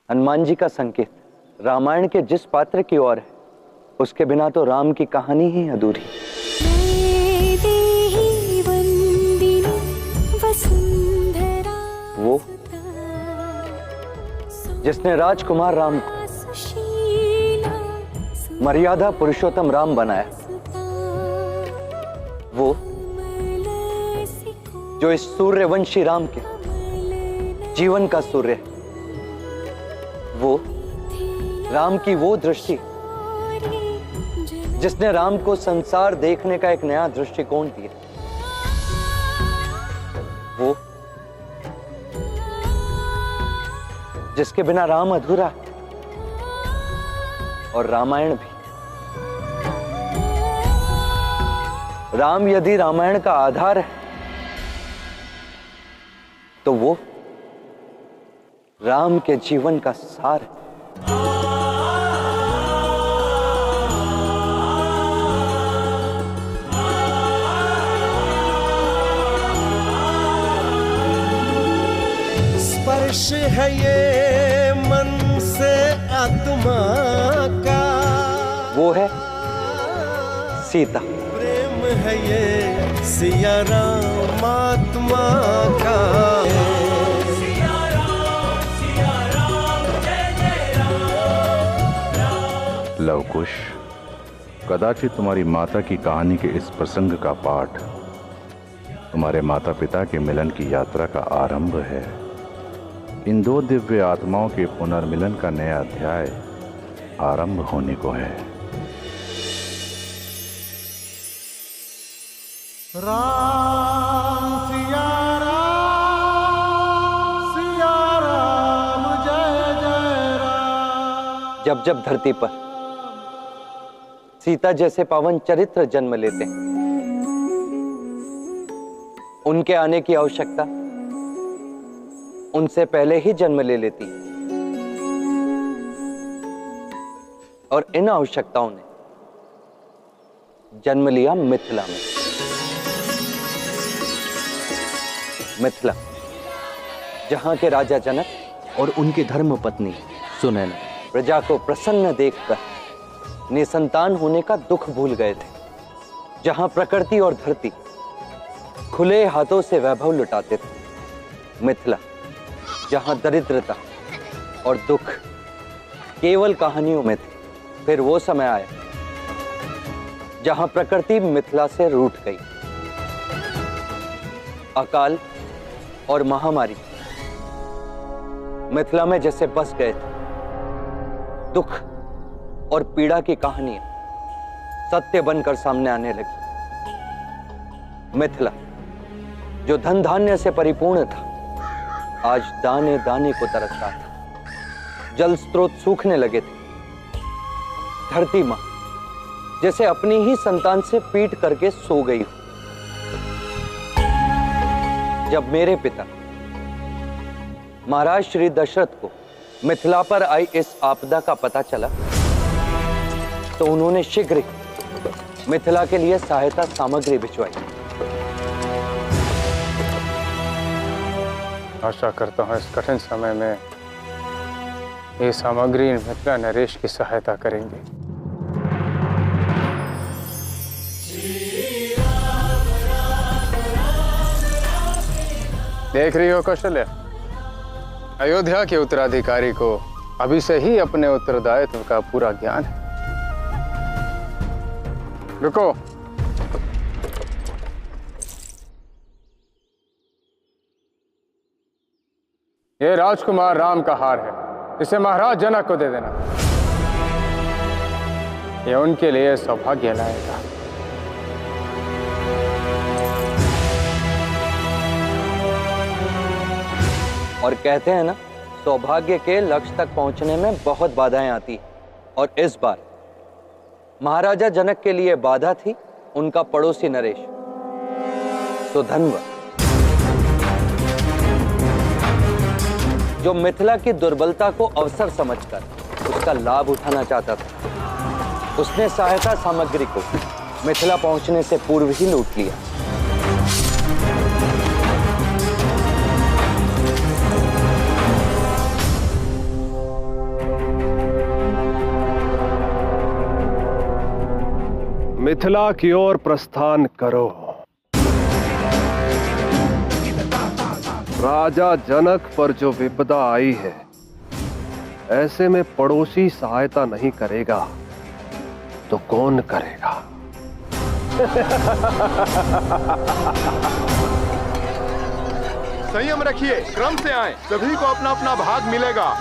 हनुमान जी का संकेत रामायण के जिस पात्र की ओर है, उसके बिना तो राम की कहानी ही अधूरी। वो जिसने राजकुमार राम को मर्यादा पुरुषोत्तम राम बनाया, वो जो इस सूर्यवंशी राम के जीवन का सूर्य है, वो राम की वो दृष्टि जिसने राम को संसार देखने का एक नया दृष्टिकोण दिया, वो जिसके बिना राम अधूरा है और रामायण भी। राम यदि रामायण का आधार है, तो वो राम के जीवन का सार है। स्पर्श है ये मन से आत्मा का, वो है सीता। प्रेम है ये सिया राम आत्मा का। लवकुश, कदाचित तुम्हारी माता की कहानी के इस प्रसंग का पाठ तुम्हारे माता पिता के मिलन की यात्रा का आरंभ है। इन दो दिव्य आत्माओं के पुनर्मिलन का नया अध्याय आरंभ होने को है। राम सिया राम जय जय राम। जब जब धरती पर सीता जैसे पावन चरित्र जन्म लेते हैं, उनके आने की आवश्यकता उनसे पहले ही जन्म ले लेती है। और इन आवश्यकताओं ने जन्म लिया मिथिला में। मिथिला, जहां के राजा जनक और उनकी धर्म पत्नी सुनैना प्रजा को प्रसन्न देखकर निसंतान होने का दुख भूल गए थे। जहां प्रकृति और धरती खुले हाथों से वैभव लुटाते थे। मिथिला, जहां दरिद्रता और दुख केवल कहानियों में थे। फिर वो समय आया जहां प्रकृति मिथिला से रूठ गई। अकाल और महामारी मिथिला में जैसे बस गए थे। दुख और पीड़ा की कहानियां सत्य बनकर सामने आने लगी। मिथिला, जो धन धान्य से परिपूर्ण था, आज दाने दाने को तरसता था। जल स्रोत सूखने लगे थे। धरती मां जैसे अपनी ही संतान से पीट करके सो गई हो। जब मेरे पिता महाराज श्री दशरथ को मिथिला पर आई इस आपदा का पता चला, तो उन्होंने शीघ्र ही मिथिला के लिए सहायता सामग्री भिजवाई। आशा करता हूं इस कठिन समय में ये सामग्री मिथिला नरेश की सहायता करेंगे। देख रही हो कौशल्या, अयोध्या के उत्तराधिकारी को अभी से ही अपने उत्तरदायित्व का पूरा ज्ञान है। रुको, ये राजकुमार राम का हार है, इसे महाराज जनक को दे देना। ये उनके लिए सौभाग्य लाएगा। और कहते हैं ना, सौभाग्य के लक्ष्य तक पहुंचने में बहुत बाधाएं आती हैं। और इस बार महाराजा जनक के लिए बाधा थी उनका पड़ोसी नरेश सुधन्वर, जो मिथिला की दुर्बलता को अवसर समझकर उसका लाभ उठाना चाहता था। उसने सहायता सामग्री को मिथिला पहुंचने से पूर्व ही लूट लिया। मिथिला की ओर प्रस्थान करो। राजा जनक पर जो विपदा आई है, ऐसे में पड़ोसी सहायता नहीं करेगा तो कौन करेगा? संयम रखिए, क्रम से आए, सभी को अपना अपना भाग मिलेगा।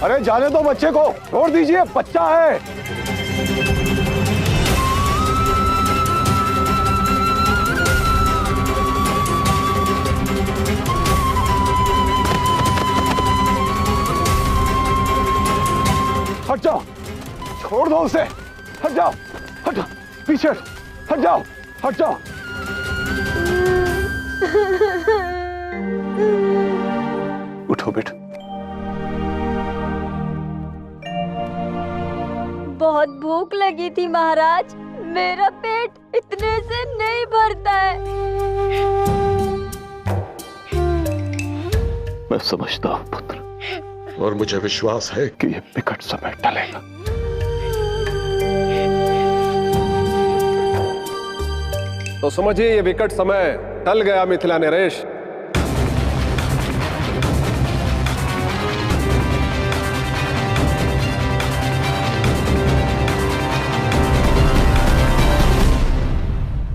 अरे जाने दो बच्चे को, छोड़ दीजिए, बच्चा है। हट जाओ, छोड़ दो उसे, हट जाओ, हट जाओ, पीछे हट जाओ, हट जाओ। उठो बेटा। बहुत भूख लगी थी महाराज, मेरा पेट इतने से नहीं भरता है। मैं समझता हूं पुत्र, और मुझे विश्वास है कि यह विकट समय टलेगा। तो समझिए ये विकट समय टल गया मिथिला नरेश।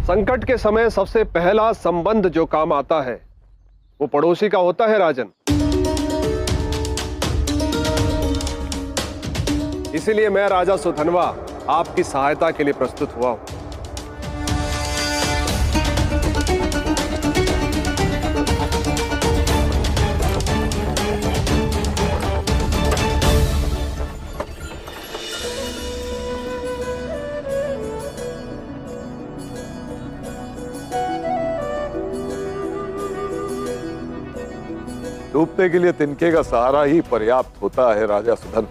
संकट के समय सबसे पहला संबंध जो काम आता है वो पड़ोसी का होता है राजन। इसीलिए मैं राजा सुधनवा आपकी सहायता के लिए प्रस्तुत हुआ हूं। डूबने के लिए तिनके का सहारा ही पर्याप्त होता है राजा सुधन,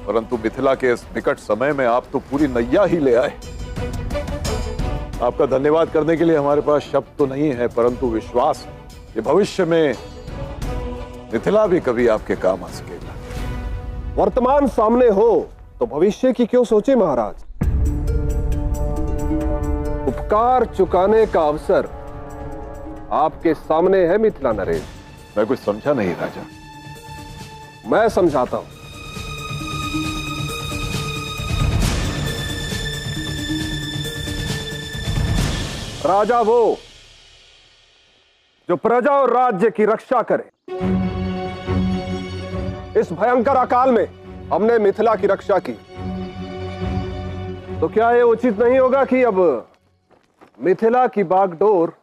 परंतु मिथिला के इस विकट समय में आप तो पूरी नैया ही ले आए। आपका धन्यवाद करने के लिए हमारे पास शब्द तो नहीं है, परंतु विश्वास कि भविष्य में मिथिला भी कभी आपके काम आ सकेगा। वर्तमान सामने हो तो भविष्य की क्यों सोचे महाराज। उपकार चुकाने का अवसर आपके सामने है मिथिला नरेश। मैं कुछ समझा नहीं राजा। मैं समझाता हूं। राजा वो जो प्रजा और राज्य की रक्षा करे। इस भयंकर अकाल में हमने मिथिला की रक्षा की, तो क्या यह उचित नहीं होगा कि अब मिथिला की बागडोर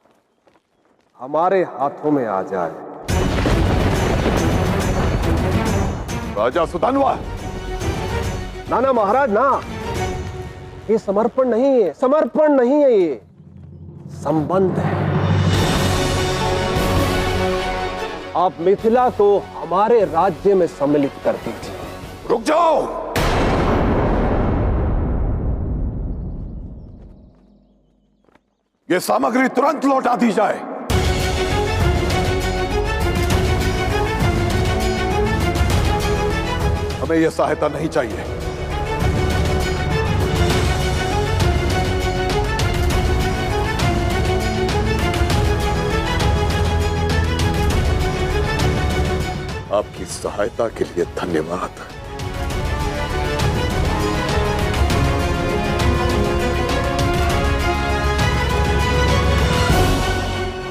हमारे हाथों में आ जाए। राजा सुधनवा। ना महाराज ना, ये समर्पण नहीं है, समर्पण नहीं है, ये संबंध है। आप मिथिला को हमारे राज्य में सम्मिलित कर दीजिए। रुक जाओ। ये सामग्री तुरंत लौटा दी जाए। हमें यह सहायता नहीं चाहिए। आपकी सहायता के लिए धन्यवाद।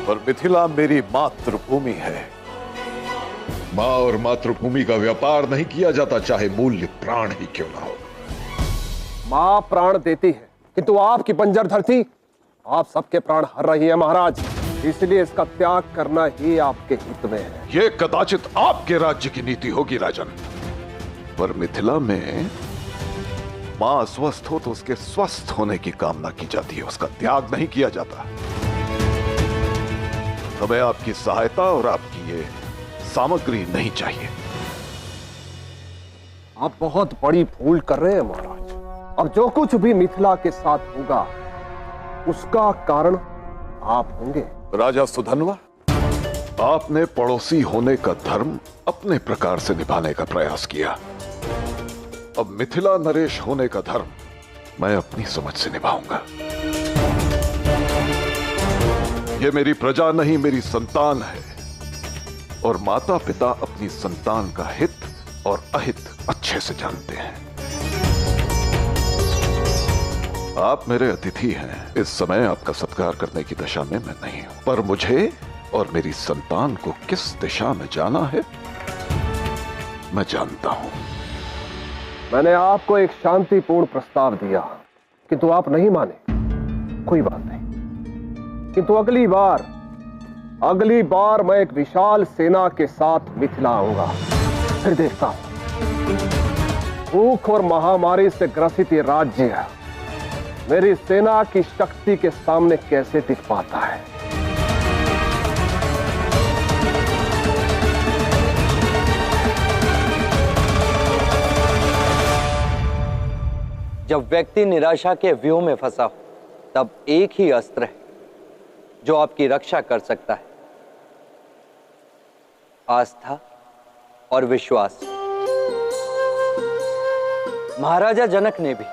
पर मिथिला मेरी मातृभूमि है। मां और मातृभूमि का व्यापार नहीं किया जाता, चाहे मूल्य प्राण ही क्यों ना हो। मां प्राण देती है, किंतु आपकी बंजर धरती आप सबके प्राण हर रही है महाराज। इसलिए इसका त्याग करना ही आपके हित में है। यह कदाचित आपके राज्य की नीति होगी राजन, पर मिथिला में मां अस्वस्थ हो तो उसके स्वस्थ होने की कामना की जाती है, उसका त्याग नहीं किया जाता। हमें आपकी सहायता और आपकी ये सामग्री नहीं चाहिए। आप बहुत बड़ी भूल कर रहे हैं महाराज। अब जो कुछ भी मिथिला के साथ होगा उसका कारण आप होंगे। राजा सुधन्वा, आपने पड़ोसी होने का धर्म अपने प्रकार से निभाने का प्रयास किया। अब मिथिला नरेश होने का धर्म मैं अपनी समझ से निभाऊंगा। ये मेरी प्रजा नहीं, मेरी संतान है, और माता पिता अपनी संतान का हित और अहित अच्छे से जानते हैं। आप मेरे अतिथि हैं, इस समय आपका सत्कार करने की दशा में मैं नहीं हूं, पर मुझे और मेरी संतान को किस दिशा में जाना है मैं जानता हूं। मैंने आपको एक शांतिपूर्ण प्रस्ताव दिया, किंतु आप नहीं माने। कोई बात नहीं, किंतु अगली बार मैं एक विशाल सेना के साथ मिथिला आऊंगा। फिर देखता हूं भूख और महामारी से ग्रसित ये राज्य मेरी सेना की शक्ति के सामने कैसे टिक पाता है। जब व्यक्ति निराशा के व्यूह में फंसा हो, तब एक ही अस्त्र है जो आपकी रक्षा कर सकता है, आस्था और विश्वास। महाराजा जनक ने भी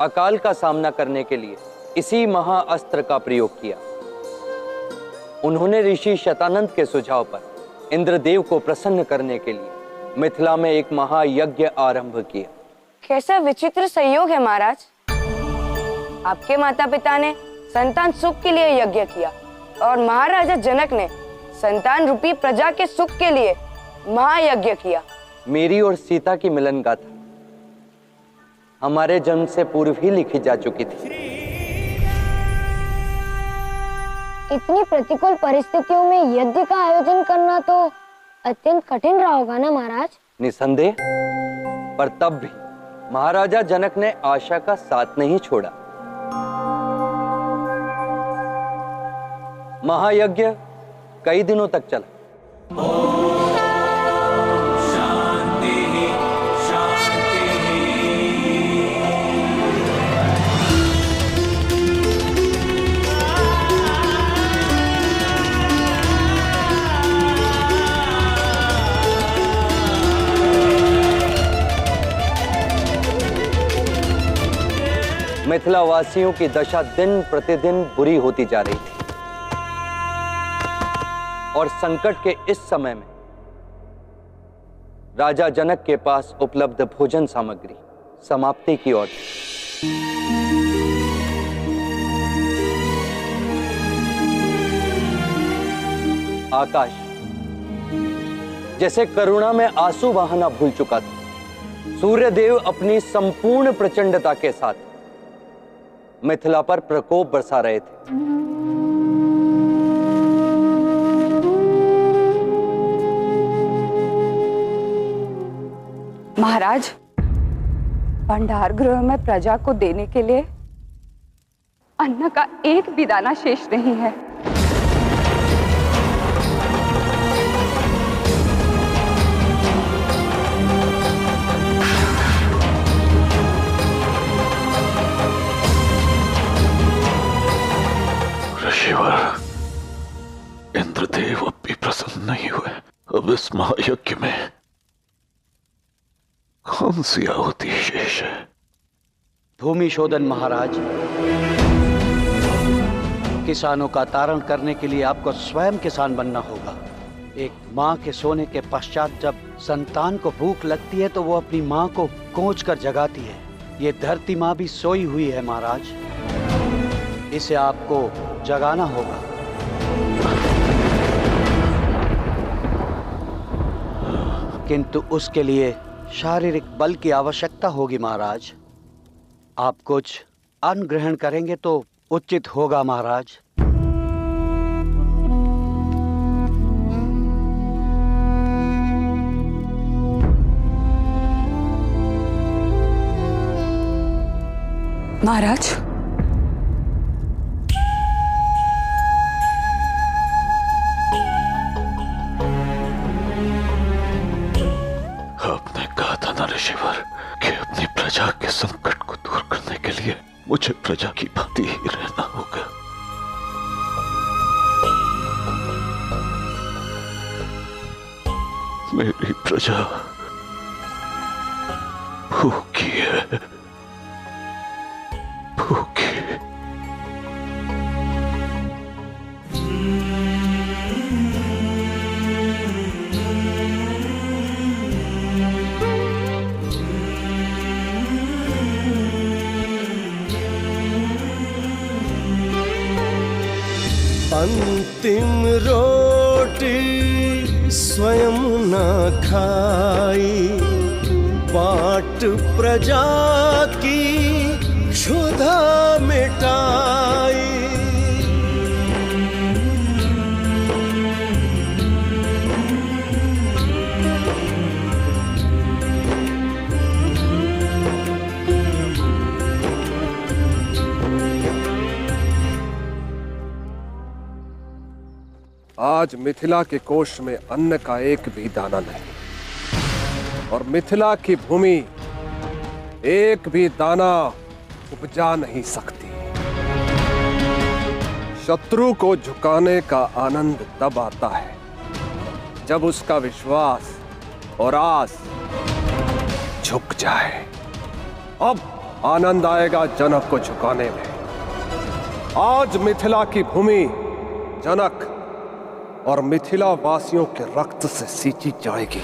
अकाल का सामना करने के लिए इसी महाअस्त्र का प्रयोग किया। उन्होंने ऋषि शतानंद के सुझाव पर इंद्रदेव को प्रसन्न करने के लिए मिथिला में एक महायज्ञ आरंभ किया। कैसा विचित्र संयोग है महाराज। आपके माता पिता ने संतान सुख के लिए यज्ञ किया और महाराजा जनक ने संतान रूपी प्रजा के सुख के लिए महायज्ञ किया। मेरी और सीता की मिलन गाथा हमारे जन्म से पूर्व ही लिखी जा चुकी थी। इतनी प्रतिकूल परिस्थितियों में यज्ञ का आयोजन करना तो अत्यंत कठिन रहा होगा ना महाराज? निसंदेह, पर तब भी महाराजा जनक ने आशा का साथ नहीं छोड़ा। महायज्ञ कई दिनों तक चला। मिथिला वासियों की दशा दिन प्रतिदिन बुरी होती जा रही थी और संकट के इस समय में राजा जनक के पास उपलब्ध भोजन सामग्री समाप्ति की ओर थी। आकाश जैसे करुणा में आंसू बहाना भूल चुका था। सूर्यदेव अपनी संपूर्ण प्रचंडता के साथ मिथिला पर प्रकोप बरसा रहे थे। महाराज, भंडार गृह में प्रजा को देने के लिए अन्न का एक भी दाना शेष नहीं है। ऋषिवर, इंद्रदेव अब भी प्रसन्न नहीं हुए। अब इस महायज्ञ में कौन सी आहुति शेष है? भूमि शोधन महाराज। किसानों का तारण करने के लिए आपको स्वयं किसान बनना होगा। एक माँ के सोने के पश्चात जब संतान को भूख लगती है तो वो अपनी माँ को कोंच कर जगाती है। ये धरती माँ भी सोई हुई है महाराज, इसे आपको जगाना होगा। किंतु उसके लिए शारीरिक बल की आवश्यकता होगी महाराज। आप कुछ अन्न ग्रहण करेंगे तो उचित होगा महाराज। महाराज, आपने कहा था ना ऋषिवर कि अपनी प्रजा के संकट को दूर मुझे प्रजा की भांति ही रहना होगा। मेरी प्रजा भूखी है, भूखी। अंतिम रोटी स्वयं न खाई, बाट प्रजा की क्षुधा मिटाई। आज मिथिला के कोष में अन्न का एक भी दाना नहीं, और मिथिला की भूमि एक भी दाना उपजा नहीं सकती। शत्रु को झुकाने का आनंद तब आता है जब उसका विश्वास और आस झुक जाए। अब आनंद आएगा जनक को झुकाने में। आज मिथिला की भूमि जनक और मिथिला वासियों के रक्त से सींची जाएगी।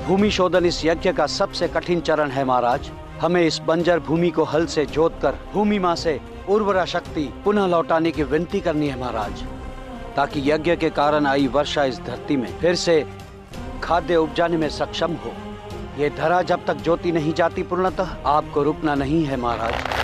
भूमि शोधन इस यज्ञ का सबसे कठिन चरण है महाराज। हमें इस बंजर भूमि को हल से जोतकर भूमि मां से उर्वरा शक्ति पुनः लौटाने की विनती करनी है महाराज, ताकि यज्ञ के कारण आई वर्षा इस धरती में फिर से खाद्य उपजाने में सक्षम हो। ये धरा जब तक ज्योति नहीं जाती पूर्णतः आपको रुकना नहीं है महाराज।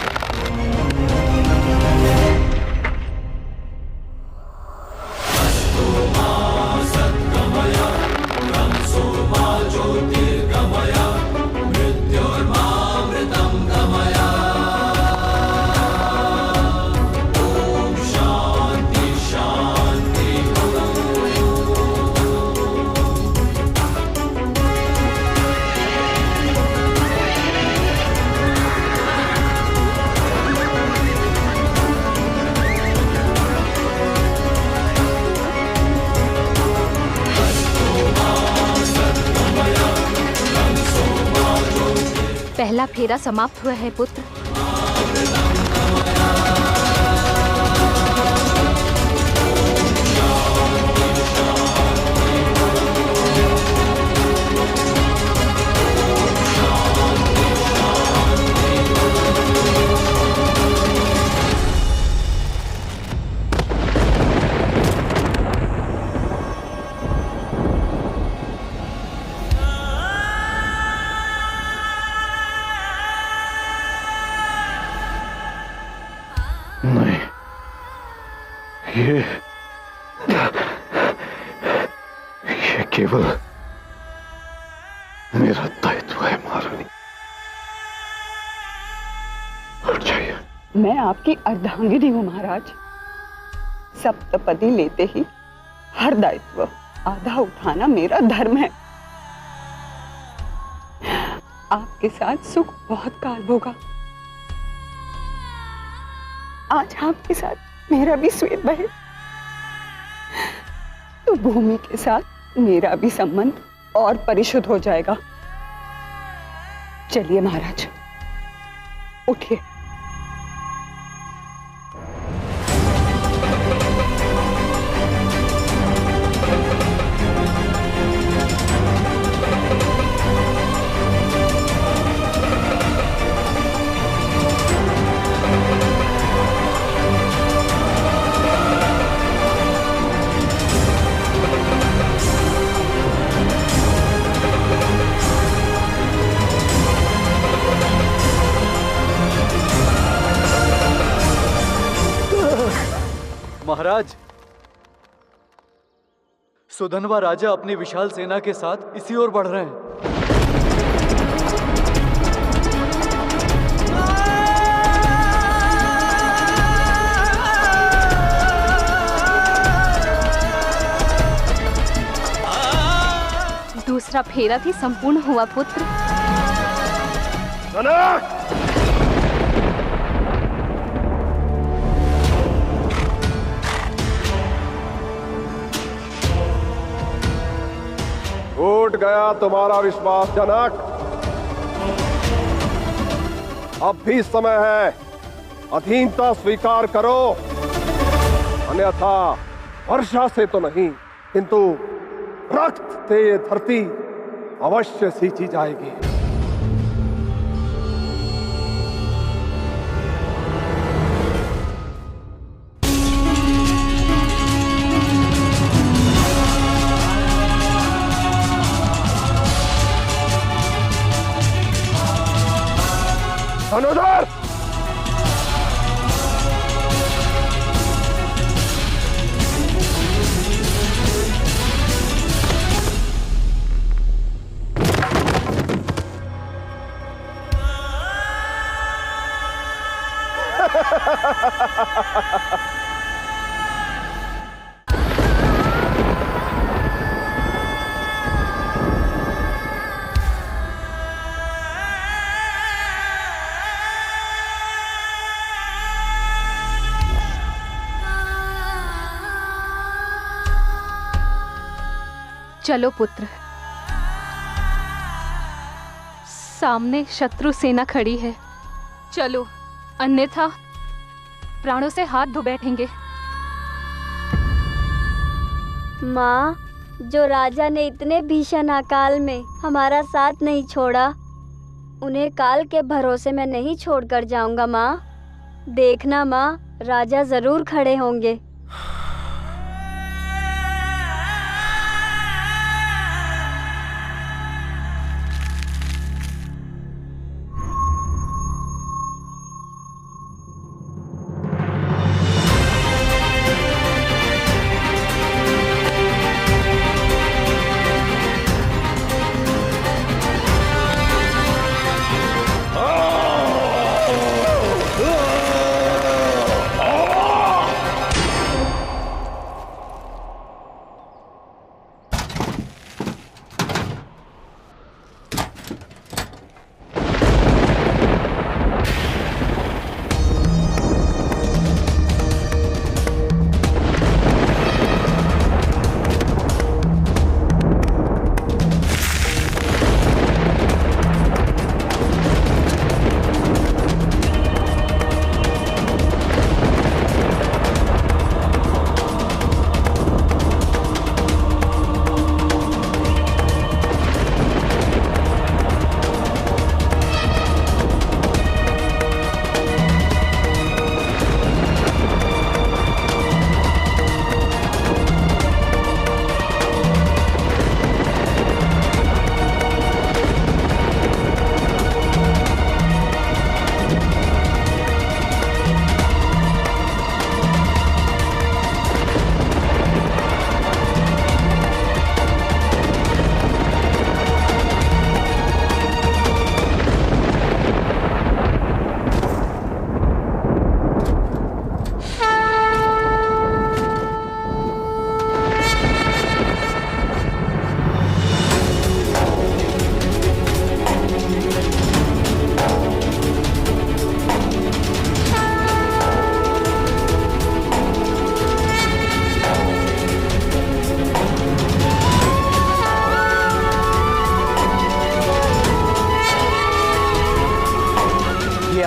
पहला फेरा समाप्त हुआ है पुत्र। नहीं, ये केवल मेरा दायित्व है महारानी। हट जाइए। मैं आपकी अर्धांगिनी हूँ महाराज। सप्तपदी लेते ही हर दायित्व आधा उठाना मेरा धर्म है। आपके साथ सुख बहुत काल होगा। आज आपके साथ मेरा भी श्वेत बहे, तो भूमि के साथ मेरा भी संबंध और परिशुद्ध हो जाएगा। चलिए महाराज, उठिए। महाराज, सुधनवा राजा अपनी विशाल सेना के साथ इसी ओर बढ़ रहे हैं। दूसरा फेरा भी संपूर्ण हुआ पुत्र। जनक! टूट गया तुम्हारा विश्वास जनक। अब भी समय है, अधीनता स्वीकार करो, अन्यथा वर्षा से तो नहीं किंतु रक्त से ये धरती अवश्य सींची जाएगी। धनुधर! चलो पुत्र, सामने शत्रु सेना खड़ी है, चलो, अन्यथा प्राणों से हाथ धो बैठेंगे। माँ, जो राजा ने इतने भीषण अकाल में हमारा साथ नहीं छोड़ा, उन्हें काल के भरोसे में नहीं छोड़कर जाऊंगा माँ। देखना माँ, राजा जरूर खड़े होंगे।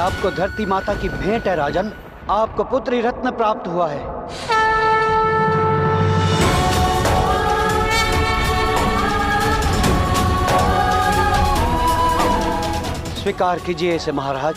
आपको धरती माता की भेंट है राजन, आपको पुत्री रत्न प्राप्त हुआ है। स्वीकार कीजिए इसे महाराज।